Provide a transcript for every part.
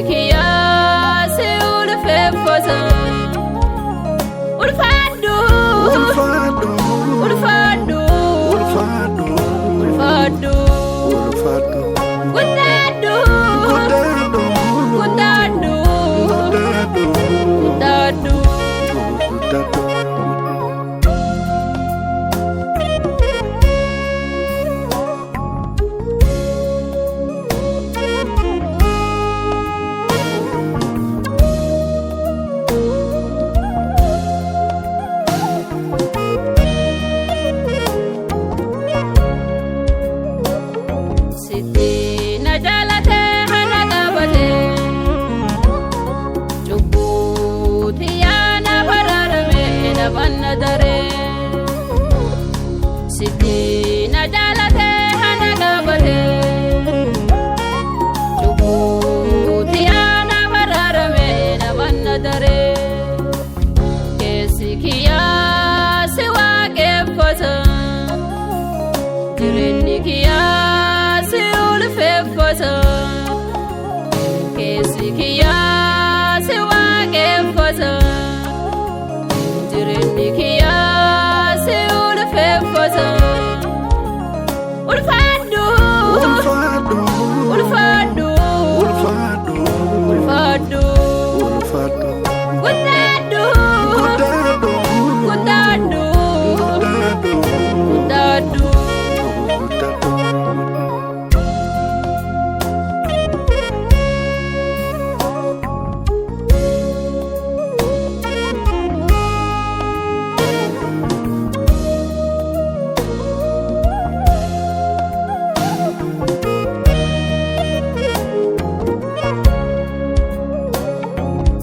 kiyyaa si ulfeeffata. Ulfaadhu ulfaadhu ulfaadhu ulfaadhu ulfaadhu ulfaadhu guddaadhu guddaadhu guddaadhu guddaadhu guddaadhu. Sitina jalate hana gabate Chubuti ana bararame na banna dare Kesi kiya siwa gefata Jirenni kiya si ulfefata Kesi kiya siwa gefata Jirenni kiya ulfaadhu ulfaadhu ulfaadhu ulfaadhu ulfaadhu ulfaadhu guddaadhu guddaadhu guddaadhu guddaadhu guddaadhu.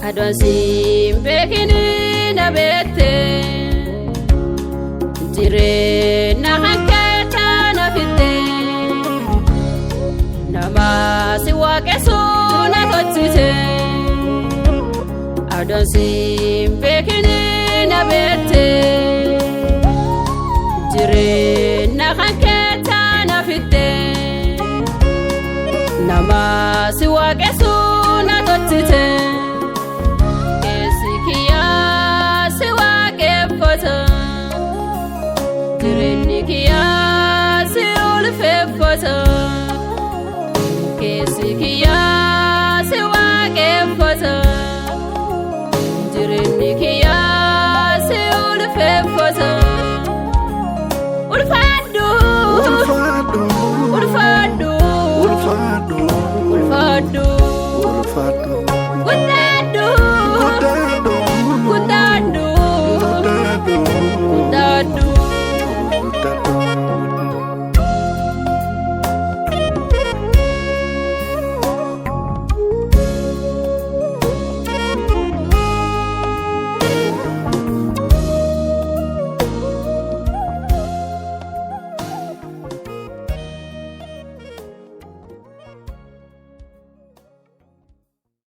Adonsi mbekini na bete Jire na hanketa na fite Namasi wakesu na totite Adonsi mbekini na bete Jire na hanketa na fite Namasi wakesu na totite Jirenni kiyyaa si ulfeeffata Keessi kiyyaa si waaqeffata.